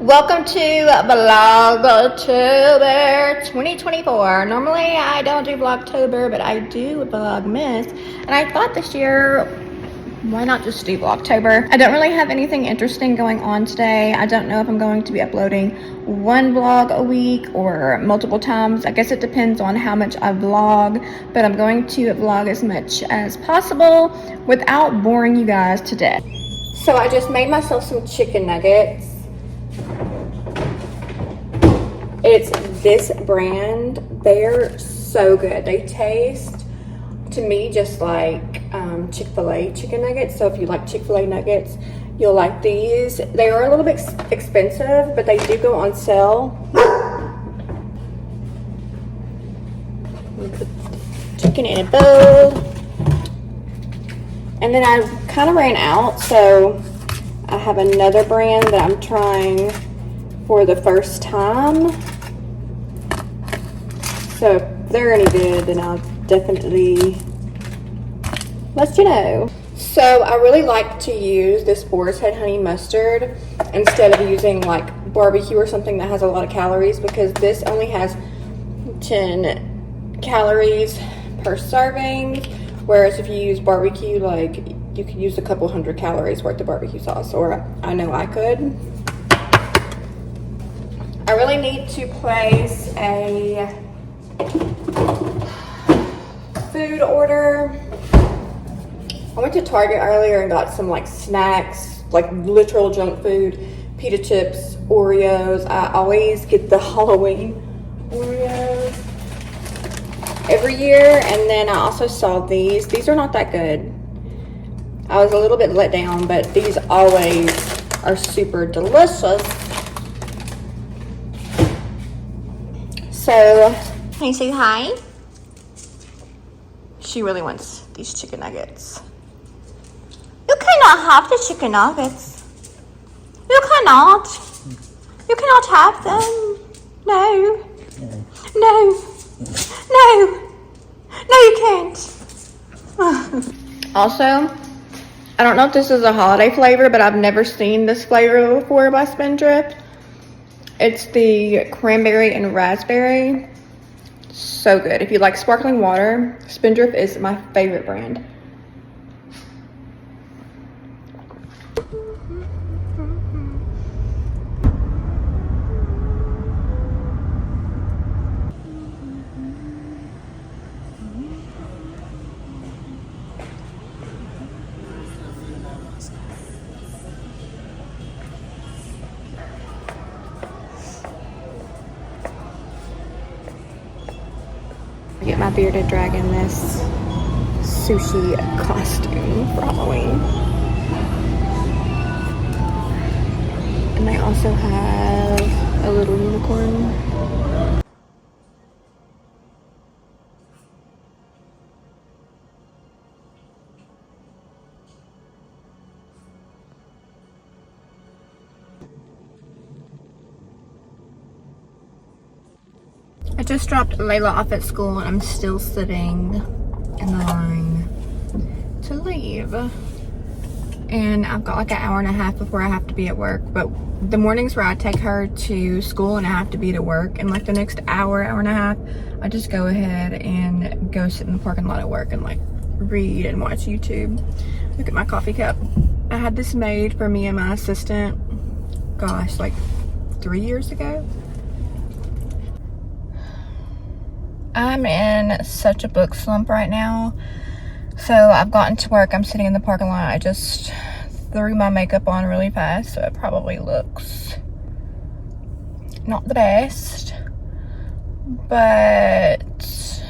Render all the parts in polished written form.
Welcome to VlogTober 2024. Normally I don't do VlogTober, but I do Vlogmas. And I thought this year, why not just do VlogTober? I don't really have anything interesting going on today. I don't know if I'm going to be uploading one vlog a week or multiple times. I guess it depends on how much I vlog, but I'm going to vlog as much as possible without boring you guys to death. So I just made myself some chicken nuggets. It's this brand. They're so good. They taste to me just like Chick-fil-A chicken nuggets. So if you like Chick-fil-A nuggets, you'll like these. They are a little bit expensive, but they do go on sale. Put the chicken in a bowl. And then I kind of ran out, so I have another brand that I'm trying for the first time. So if they're any good, then I'll definitely let you know. So I really like to use this Boar's Head honey mustard instead of using like barbecue or something that has a lot of calories, because this only has 10 calories per serving, whereas if you use barbecue, like you could use a couple hundred calories worth of barbecue sauce, or I know I could. I really need to place a food order. I went to Target earlier and got some like snacks, like literal junk food, pita chips, Oreos. I always get the Halloween Oreos every year. And then I also saw these. These are not that good. I was a little bit let down, but these always are super delicious. So, can you say hi? She really wants these chicken nuggets. You cannot have the chicken nuggets. You cannot. You cannot have them. No. No. No. No, you can't. Also, I don't know if this is a holiday flavor, but I've never seen this flavor before by Spindrift. It's the cranberry and raspberry. So good. If you like sparkling water, Spindrift is my favorite brand. Get my bearded dragon this sushi costume for Halloween. And they also have a little unicorn. I just dropped Layla off at school and I'm still sitting in the line to leave. And I've got like an hour and a half before I have to be at work. But the mornings where I take her to school and I have to be to work, and like the next hour, hour and a half, I just go ahead and go sit in the parking lot at work and like read and watch YouTube. Look at my coffee cup. I had this made for me and my assistant, gosh, like 3 years ago. I'm in such a book slump right now. So I've gotten to work, I'm sitting in the parking lot. I just threw my makeup on really fast, so it probably looks not the best. But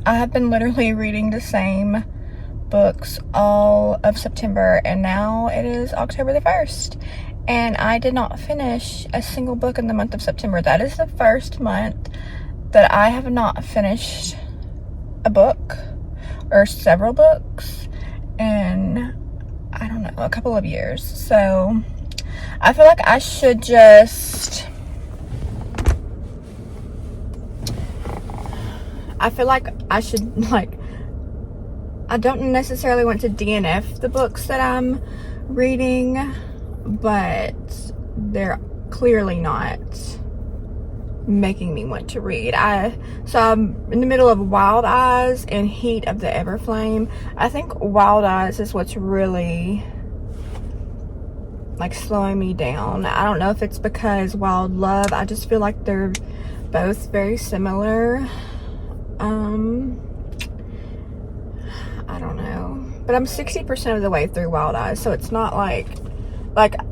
I have been literally reading the same books all of September, and now it is October the 1st. And I did not finish a single book in the month of September. That is the first month that I have not finished a book or several books in, I don't know, a couple of years. So I feel like I should just, I don't necessarily want to DNF the books that I'm reading, but they're clearly not making me want to read. So I'm in the middle of Wild Eyes and Heat of the Everflame. I think Wild Eyes is what's really like slowing me down. I don't know if it's because Wild Love, I just feel like they're both very similar. I don't know, but I'm 60% of the way through Wild Eyes, so it's not like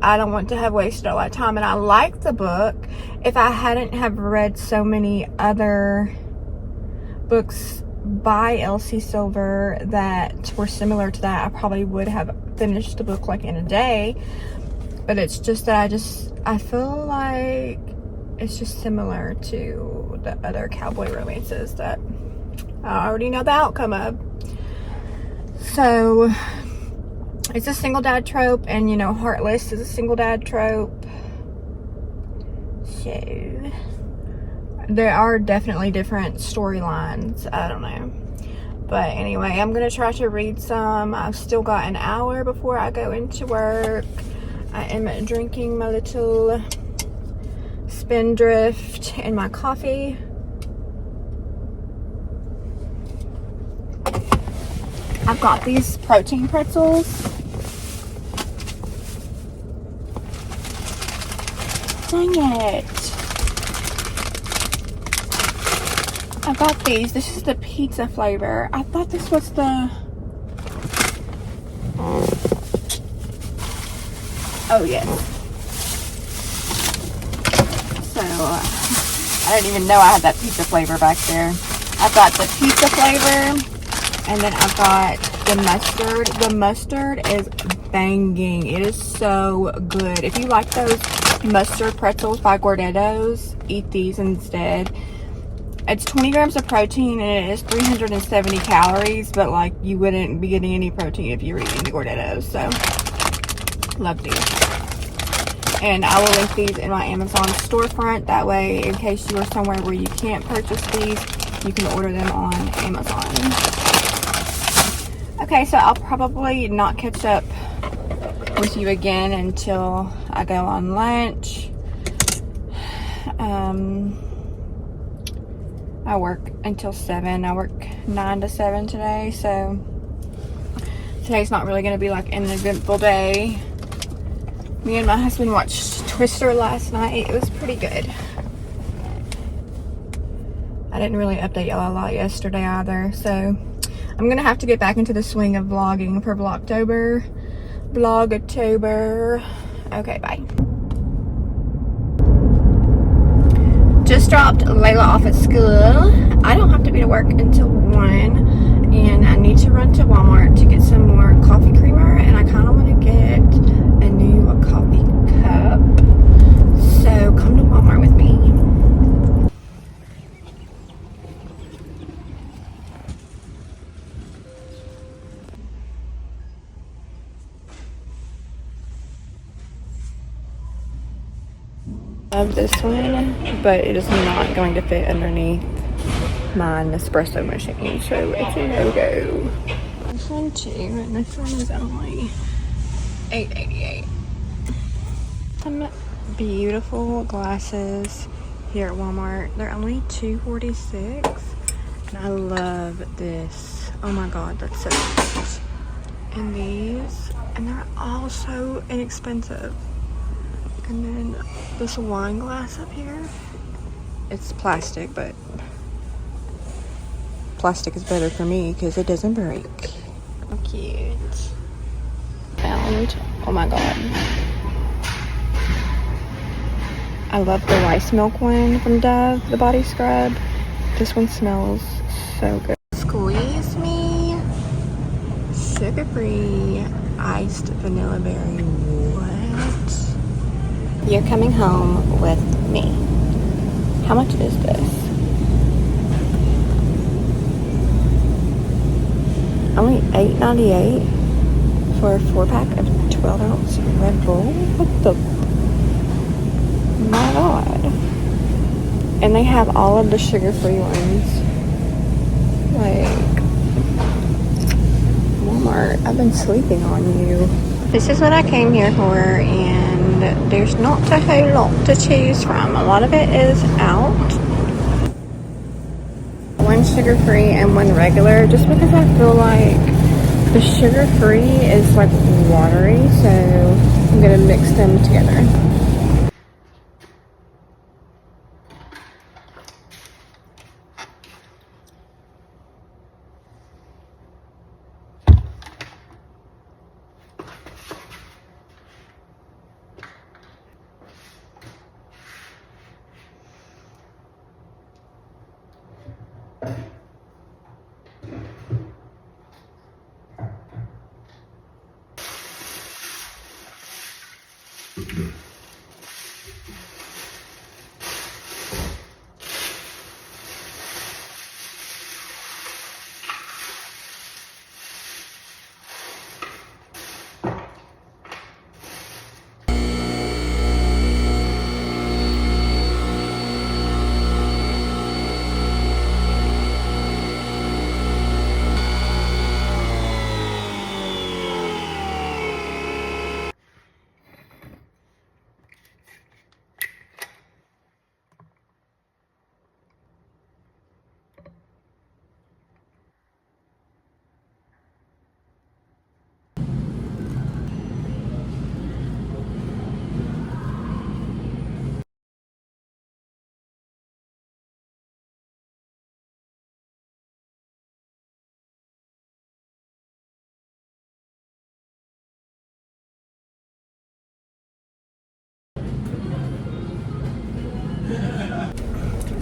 I don't want to have wasted a lot of time. And I like the book. If I hadn't have read so many other books by Elsie Silver that were similar to that, I probably would have finished the book like in a day. But it's just that I feel like it's just similar to the other cowboy romances that I already know the outcome of. So it's a single dad trope, and you know, Heartless is a single dad trope. So there are definitely different storylines. I don't know. But anyway, I'm going to try to read some. I've still got an hour before I go into work. I am drinking my little Spindrift and my coffee. I've got these protein pretzels. Dang it. I got these. This is the pizza flavor. I thought this was the... Oh, yes. So, I didn't even know I had that pizza flavor back there. I've got the pizza flavor, and then I've got the mustard. The mustard is banging. It is so good. If you like those mustard pretzels by Gordetto's, eat these instead. It's 20 grams of protein, and it is 370 calories, but like you wouldn't be getting any protein if you were eating the Gordetto's. So, love these. And I will link these in my Amazon storefront. That way, in case you are somewhere where you can't purchase these, you can order them on Amazon. Okay, so I'll probably not catch up with you again until I go on lunch. I work until 7. I work 9 to 7 today, so today's not really going to be like an eventful day. Me and my husband watched Twister last night. It was pretty good. I didn't really update y'all a lot yesterday either, so I'm going to have to get back into the swing of vlogging for VlogTober. Okay, bye. Just dropped Layla off at school. I don't have to be to work until 1, and I need to run to Walmart to get some more coffee creamer, and I kind of want to get a new coffee cup. So come to Walmart with me. Love this one, but it is not going to fit underneath my Nespresso machine, so it's a no-go. This one too, and this one is only $8.88. Some beautiful glasses here at Walmart. They're only $2.46, and I love this. Oh my god, that's so cute. And these, and they're all so inexpensive. And then this wine glass up here, it's plastic, but plastic is better for me because it doesn't break. How cute. Found, oh my god. I love the rice milk one from Dove, the body scrub. This one smells so good. Squeeze me. Sugar-free iced vanilla berry. What? You're coming home with me. How much is this? Only $8.98 for a 4-pack of 12-ounce Red Bull? What the? My god. And they have all of the sugar-free ones. Like, Walmart, I've been sleeping on you. This is what I came here for, and and there's not a whole lot to choose from. A lot of it is out. One sugar-free and one regular, just because I feel like the sugar-free is like watery, so I'm gonna mix them together.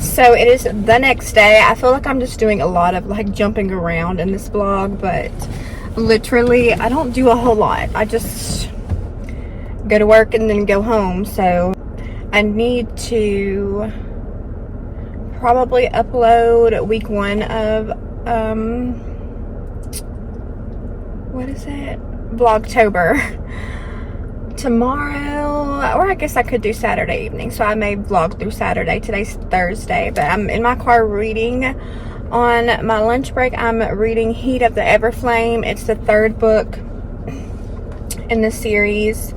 So it is the next day. I feel like I'm just doing a lot of like jumping around in this vlog, but literally I don't do a whole lot. I just go to work and then go home. So I need to probably upload week 1 of what is it? VlogTober tomorrow, or I guess I could do Saturday evening, so I may vlog through Saturday. Today's Thursday, but I'm in my car reading. On my lunch break, I'm reading Heat of the Everflame. It's the 3rd book in the series.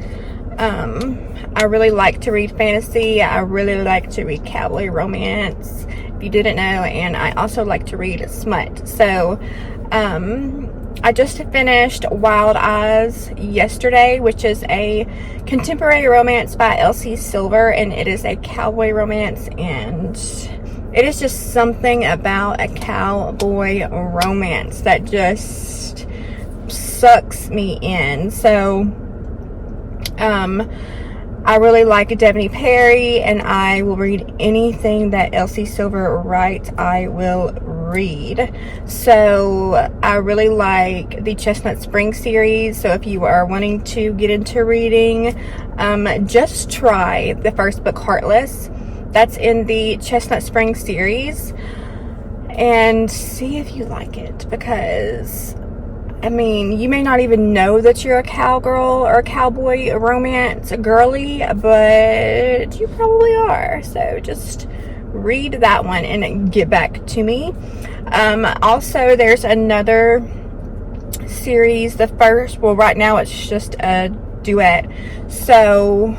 I really like to read fantasy. I really like to read cowboy romance, if you didn't know, and I also like to read smut. So I just finished Wild Eyes yesterday, which is a contemporary romance by Elsie Silver, and it is a cowboy romance, and it is just something about a cowboy romance that just sucks me in. So I really like Devney Perry, and I will read anything that Elsie Silver writes. I will read. So I really like the Chestnut Spring series. So if you are wanting to get into reading, just try the first book, Heartless. That's in the Chestnut Spring series, and see if you like it, because I mean, you may not even know that you're a cowgirl or a cowboy romance girly, but you probably are. So just read that one and get back to me. Also, there's another series. The first, well, right now it's just a duet. So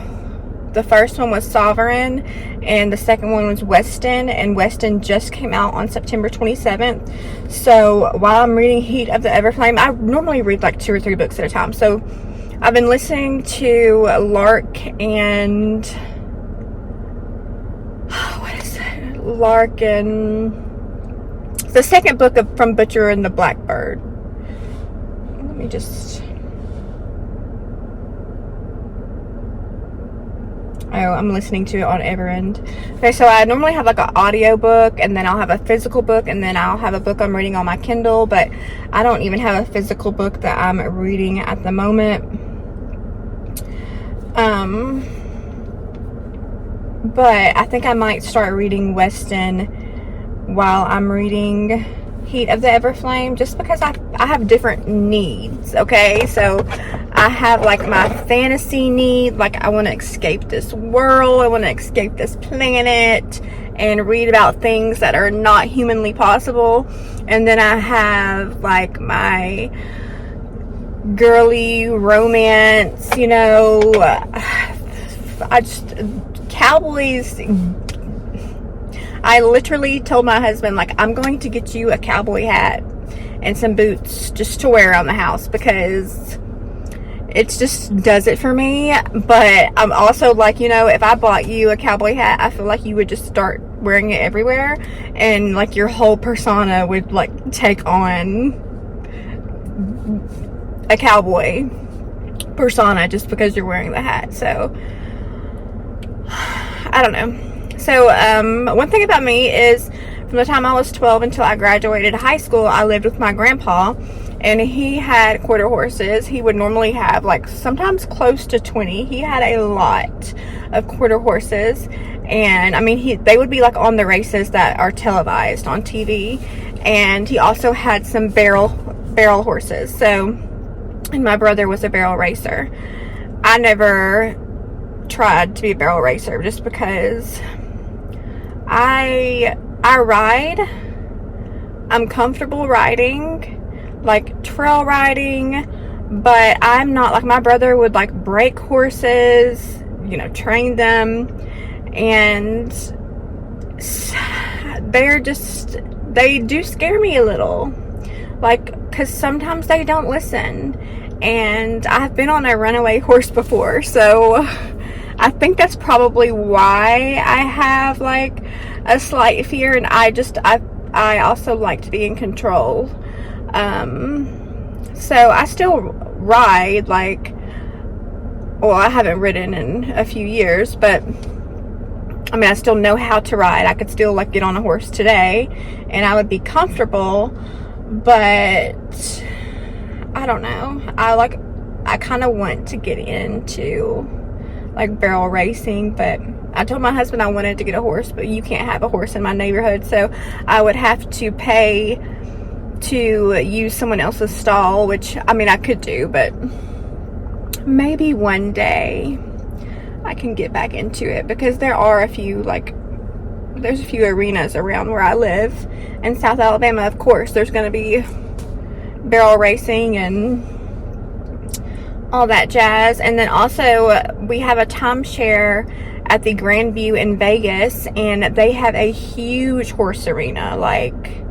the first one was Sovereign, and the second one was Weston, and Weston just came out on September 27th. So while I'm reading Heat of the Everflame, I normally read like 2 or 3 books at a time. So I've been listening to Lark and the second book of From Butcher and the Blackbird. Let me just... Oh, I'm listening to it on Everend. Okay, so I normally have like an audio book, and then I'll have a physical book, and then I'll have a book I'm reading on my Kindle, but I don't even have a physical book that I'm reading at the moment. But I think I might start reading Weston while I'm reading Heat of the Everflame, just because I have different needs, okay? So I have like my fantasy need, like I want to escape this world, I want to escape this planet and read about things that are not humanly possible. And then I have like my girly romance, you know, Cowboys, I literally told my husband, like, I'm going to get you a cowboy hat and some boots just to wear around the house, because it just does it for me. But I'm also like, you know, if I bought you a cowboy hat, I feel like you would just start wearing it everywhere, and like your whole persona would like take on a cowboy persona just because you're wearing the hat. So I don't know. So one thing about me is, from the time I was 12 until I graduated high school, I lived with my grandpa, and he had quarter horses. He would normally have like sometimes close to 20. He had a lot of quarter horses, and I mean, they would be like on the races that are televised on TV. And he also had some barrel horses. So, and my brother was a barrel racer. I never tried to be a barrel racer just because I ride. I'm comfortable riding, like trail riding, but I'm not like my brother would like break horses, you know, train them, and they do scare me a little, like, because sometimes they don't listen. And I've been on a runaway horse before, so I think that's probably why I have like a slight fear. And I also like to be in control. So I still ride, like, well, I haven't ridden in a few years, but I mean, I still know how to ride. I could still like get on a horse today and I would be comfortable, but I don't know. I kind of want to get into like barrel racing, but I told my husband I wanted to get a horse, but you can't have a horse in my neighborhood, so I would have to pay to use someone else's stall, which I mean I could do, but maybe one day I can get back into it, because there are a few, like, there's a few arenas around where I live in South Alabama. Of course there's going to be barrel racing and all that jazz. And then also we have a timeshare at the Grandview in Vegas, and they have a huge horse arena. Like,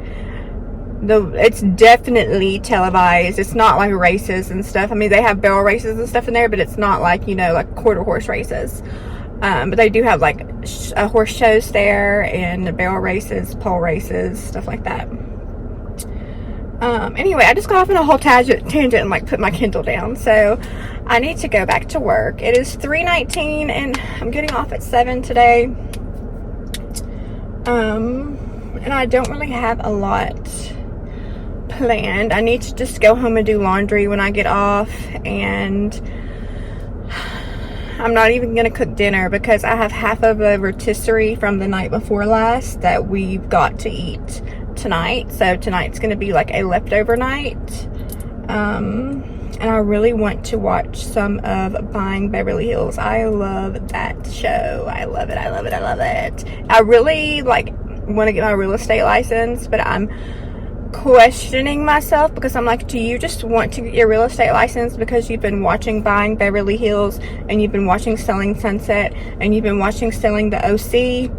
it's definitely televised. It's not like races and stuff. I mean, they have barrel races and stuff in there, but it's not like, you know, like quarter horse races. But they do have like horse shows there, and barrel races, pole races, stuff like that. Anyway, I just got off on a whole tangent and like put my Kindle down, so I need to go back to work. It is 3:19 and I'm getting off at 7 today. And I don't really have a lot planned. I need to just go home and do laundry when I get off, and I'm not even gonna cook dinner because I have half of a rotisserie from the night before last that we've got to eat tonight. So tonight's gonna be like a leftover night. And I really want to watch some of Buying Beverly Hills. I love that show. I love it. I love it. I love it. I really like want to get my real estate license, but I'm questioning myself, because I'm like, do you just want to get your real estate license because you've been watching Buying Beverly Hills, and you've been watching Selling Sunset, and you've been watching Selling the OC?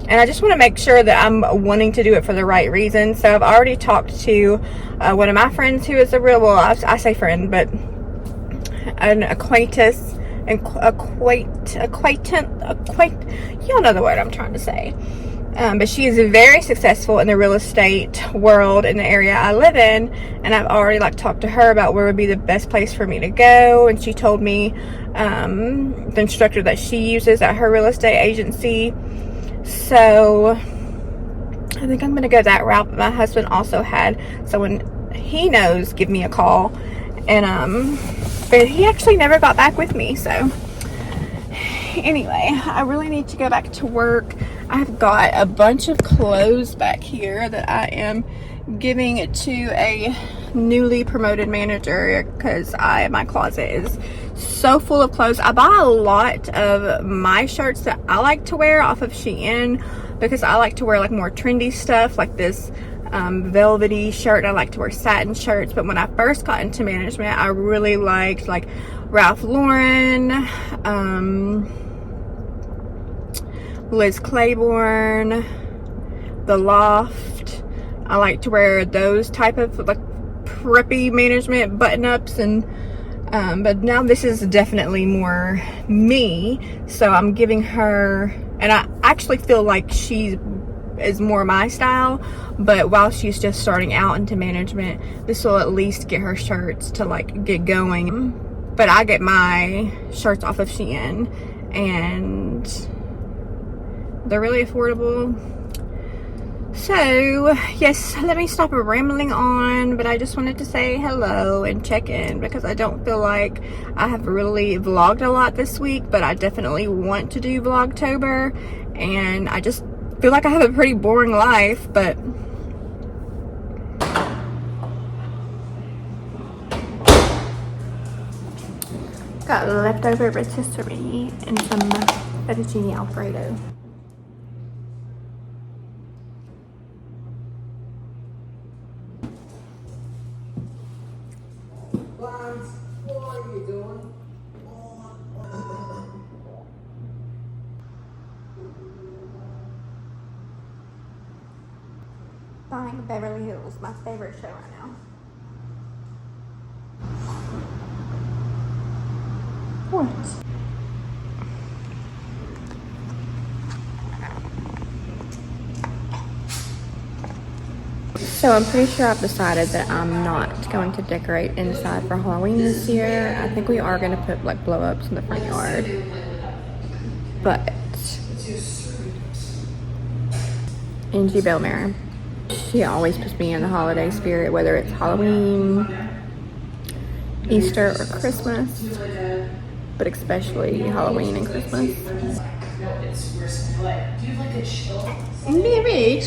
And I just want to make sure that I'm wanting to do it for the right reason. So I've already talked to one of my friends who is a real, well, I say friend, but an acquaintance, y'all know the word I'm trying to say. But she is very successful in the real estate world in the area I live in, and I've already like talked to her about where would be the best place for me to go, and she told me the instructor that she uses at her real estate agency. So I think I'm gonna go that route. But my husband also had someone he knows give me a call, and but he actually never got back with me. So anyway, I really need to go back to work. I've got a bunch of clothes back here that I am giving to a newly promoted manager, because my closet is so full of clothes. I buy a lot of my shirts that I like to wear off of Shein, because I like to wear like more trendy stuff, like this velvety shirt. I like to wear satin shirts. But when I first got into management, I really liked like Ralph Lauren, Liz Claiborne, The Loft. I like to wear those type of like preppy management button-ups, and but now this is definitely more me, so I'm giving her, and I actually feel like she is more my style, but while she's just starting out into management, this will at least get her shirts to like get going. But I get my shirts off of Shein, and they're really affordable. So yes, let me stop rambling on, but I just wanted to say hello and check in, because I don't feel like I have really vlogged a lot this week, but I definitely want to do Vlogtober, and I just feel like I have a pretty boring life. But got leftover rotisserie and some fettuccine alfredo. What are you doing? Buying Beverly Hills, my favorite show right now. What? So I'm pretty sure I've decided that I'm not going to decorate inside for Halloween this year. I think we are going to put like blow ups in the front yard. But Angie Belmare, she always puts me in the holiday spirit, whether it's Halloween, Easter, or Christmas, but especially Halloween and Christmas. You being rude?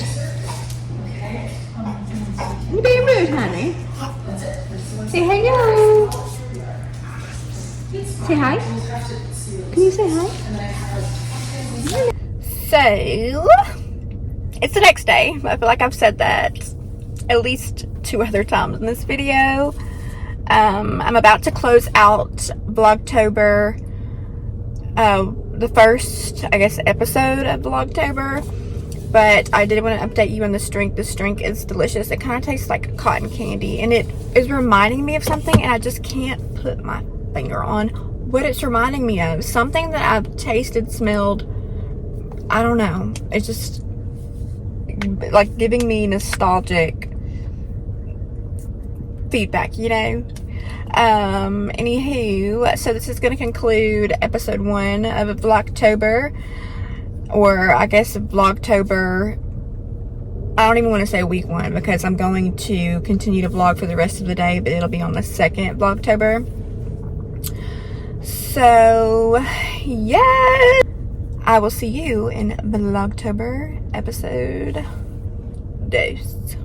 You being rude, honey? Say hello. Say hi. Can you say hi? So, it's the next day. I feel like I've said that at least 2 other times in this video. I'm about to close out Vlogtober, the first, I guess, episode of Vlogtober. But I did want to update you on this drink. This drink is delicious. It kind of tastes like cotton candy, and it is reminding me of something, and I just can't put my finger on what it's reminding me of. Something that I've tasted, smelled, I don't know. It's just like giving me nostalgic feedback, you know? Anywho, so this is going to conclude episode 1 of Vlogtober, or I guess Vlogtober. I don't even want to say week 1, because I'm going to continue to vlog for the rest of the day, but it'll be on the second Vlogtober. So yeah, I will see you in Vlogtober episode 2.